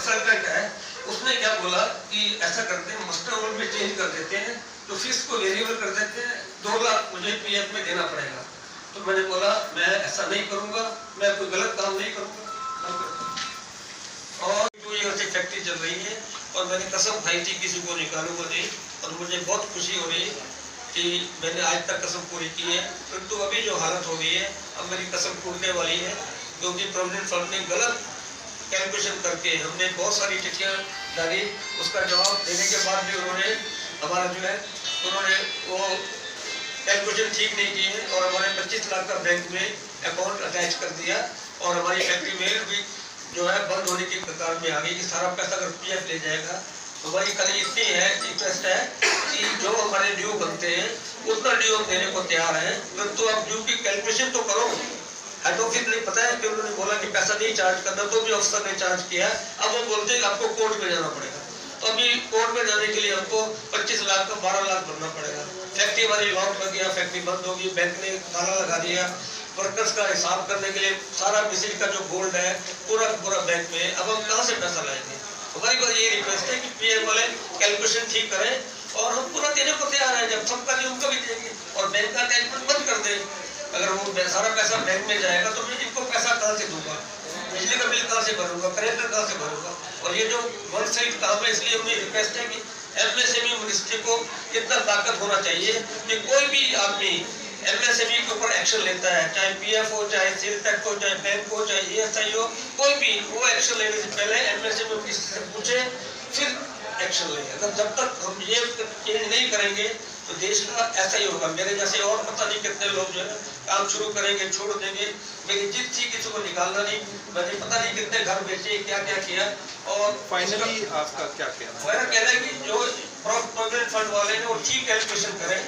साल का क्या है, उसने क्या बोला कि ऐसा करते हैं मास्टर रोल में चेंज कर देते हैं, तो फीस को वेरिएबल कर देते हैं, 2 लाख मुझे पीएफ में देना पड़ेगा। तो मैंने बोला मैं ऐसा नहीं करूंगा, मैं कोई गलत काम नहीं करूंगा। और 2 ईयर से फैक्ट्री चल रही है और मैंने कसम खाई थी किसी को निकालूंगा नहीं, और मुझे बहुत खुशी हो रही कि मैंने आज तक कसम पूरी की है। परंतु तो अभी जो हालत हो गई है, अब मेरी कसम टूटने वाली है, क्योंकि प्रोविडेंट फंड ने गलत कैलकुलेशन करके हमने बहुत सारी चिट्ठियाँ डाली, उसका जवाब देने के बाद भी उन्होंने हमारा जो है उन्होंने वो कैलकुलेशन ठीक नहीं की है और हमारे 25 लाख का बैंक में अकाउंट अटैच कर दिया और हमारी फैक्ट्री में भी जो है बंद होने की कतार में आ गई कि सारा पैसा अगर पीएफ ले जाएगा। तो हमारी कल इतनी है रिक्वेस्ट है कि जो हमारे ड्यू बनते हैं उतना ड्यू हम देने को तैयार हैं, परंतु आप ड्यू की कैलकुलेशन तो करो। हेड ऑफिस नहीं पता है कि उन्होंने बोला कि पैसा नहीं चार्ज करना, तो भी अफसर ने चार्ज किया। अब वो बोलते हैं आपको कोर्ट में जाना पड़ेगा, तो अभी कोर्ट में जाने के लिए हमको 25 लाख का 12 लाख भरना पड़ेगा। फैक्ट्री हमारी लॉक लग गया, फैक्ट्री बंद होगी, बैंक ने ताला लगा दिया। वर्कर्स का हिसाब करने के लिए सारा मिसिल का जो गोल्ड है पूरा बैंक में, अब हम कहाँ से पैसा लाएंगे। हमारी बात ये रिक्वेस्ट है कि पीएम वाले कैलकुलेशन ठीक करें और हम पूरा देने को तैयार है। जब सबका नहीं उनका भी देंगे और बैंक का अटैचमेंट बंद कर दें। अगर वो सारा पैसा बैंक में जाएगा तो मैं इनको पैसा कहाँ से दूंगा, बिजली का बिल कहाँ से भरूंगा, करेंट कहाँ से भरूंगा। और ये जो वन साइड काम है, इसलिए हमें रिक्वेस्ट है कि एमएसएमई मिनिस्ट्री को इतना ताकत होना चाहिए कि कोई भी आदमी एमएसएमई के ऊपर एक्शन लेता है, चाहे पीएफ हो, चाहे सेल टैक्स हो, चाहे बैंक हो, चाहे ईएसआई हो, कोई भी वो एक्शन लेने से पहले एमएसएमई मिनिस्ट्री से पूछे फिर एक्शन ले। अगर जब तक हम ये चेंज नहीं करेंगे तो देश का ऐसा ही होगा। मेरे जैसे और पता नहीं कितने लोग जो है काम शुरू करेंगे, छोड़ देंगे। मेरी जिद थी किसी को निकालना नहीं, मैंने पता नहीं कितने घर बेचे, क्या क्या किया। और फाइनली आपका क्या कहना है? मेरा कहना है कि जो प्रोविडेंट फंड वाले हैं वो ठीक कैलकुलेशन करें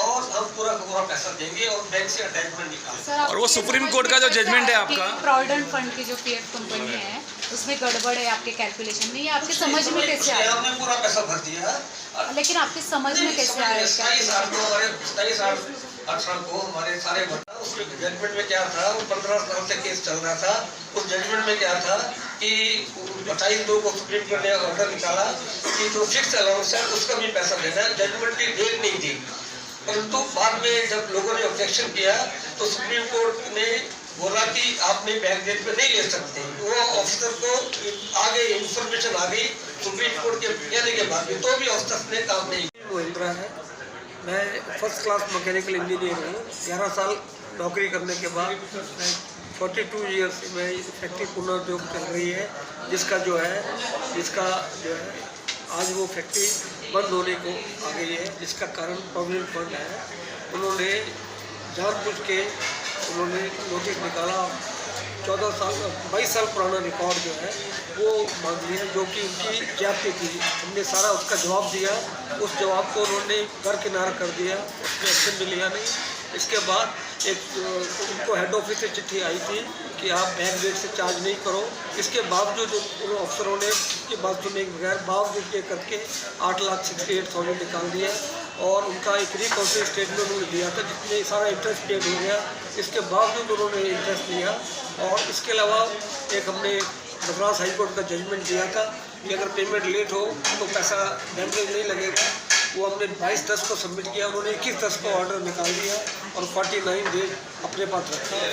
और हम पूरा पैसा देंगे और बैंक से अटैचमेंट निकालें। और वो सुप्रीम कोर्ट का जो जजमेंट है आपका, प्रोविडेंट फंड की जो पीएफ कंपनी है उसमें गड़बड़ है आपके कैलकुलेशन में, ये आपके समझ में कैसे आया? हमने पूरा पैसा भर दिया, लेकिन आपके समझ में कैसे आया? 27 साल को हमारे सारे भरना। उसके जजमेंट में क्या था, वो 15 साल से केस चल रहा था। उस जजमेंट में क्या था कि 28/2 को सुप्रीम कोर्ट ने ऑर्डर निकाला कि जो फिक्स अलाउंस है उसका भी पैसा देना है। जजमेंट की डेट नहीं थी, परंतु बाद में जब लोगों ने ऑब्जेक्शन किया तो सुप्रीम कोर्ट ने बोला कि आपने बैंक डेट पे नहीं ले सकते। वो ऑफिसर को आगे इंफॉर्मेशन आ गई सुप्रीम कोर्ट के कहने के बाद भी, तो भी ऑफिसर ने काम नहीं किया। महिंद्रा है, मैं फर्स्ट क्लास मैकेनिकल इंजीनियर हूँ। 11 साल नौकरी करने के बाद मैं 42 ईयर से मैं फैक्ट्री पुनर्उद्योग चल रही है, जिसका जो है आज वो फैक्ट्री बंद होने को आ गई है, जिसका कारण प्रोविडेंट फंड है। उन्होंने जानबूझ के उन्होंने नोटिस निकाला, 22 साल पुराना रिकॉर्ड जो है वो मांग लिया, जो कि उनकी ज्यादती थी। हमने सारा उसका जवाब दिया, उस जवाब को उन्होंने दरकिनार कर दिया, उसमें एक्शन भी लिया नहीं। इसके बाद उनको हेड ऑफिस से चिट्ठी आई थी कि आप बैंक रेट से चार्ज नहीं करो। इसके बावजूद उन अफसरों ने इसकी बात सुनने के बगैर बावजूद ये करके 8,68,000 निकाल दिया और उनका एक रिकाउंसिलिंग स्टेटमेंट उन्होंने दिया था जिसमें सारा इंटरेस्ट पेड हो गया। इसके बावजूद उन्होंने इंटरेस्ट लिया। और इसके अलावा एक हमने मद्रास हाई कोर्ट का जजमेंट दिया था कि अगर पेमेंट लेट हो तो पैसा डैमेज नहीं लगेगा। वो हमने 22/10 को सबमिट किया, उन्होंने 21/10 को ऑर्डर निकाल दिया और 49 डेज अपने पास रखा है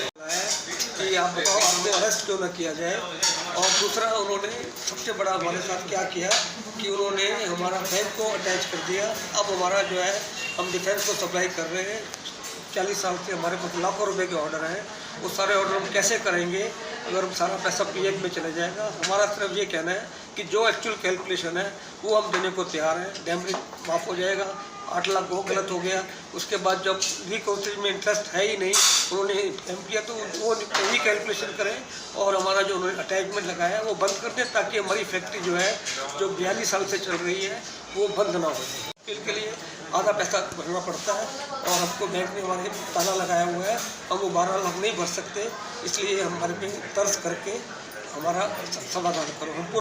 कि आप बताओ आपने अरेस्ट क्यों ना किया जाए। और दूसरा उन्होंने सबसे बड़ा हमारे साथ क्या किया कि उन्होंने हमारा बैंक को अटैच कर दिया। अब हमारा जो है हम डिफेंस को सप्लाई कर रहे हैं, 40 साल से हमारे पास लाखों रुपए के ऑर्डर हैं। वो सारे ऑर्डर हम कैसे करेंगे अगर सारा पैसा पीएफ में चला जाएगा। हमारा सिर्फ ये कहना है कि जो एक्चुअल कैलकुलेशन है वो हम देने को तैयार हैं। डैमेज माफ़ हो जाएगा, 8 लाख वो गलत हो गया। उसके बाद जब रिकाउंसिलिंग में इंटरेस्ट है ही नहीं, उन्होंने एम किया तो वो कैलकुलेशन करें और हमारा जो उन्होंने अटैचमेंट लगाया है वो बंद कर दें, ताकि हमारी फैक्ट्री जो है जो 42 साल से चल रही है वो बंद ना हो। इसके लिए आधा पैसा भरना पड़ता है और हमको बैंक ने हमारे ताला लगाया हुआ है, हम वो 12 लाख नहीं भर सकते। इसलिए हमारे पे तर्स करके हमारा समाधान करो। हमको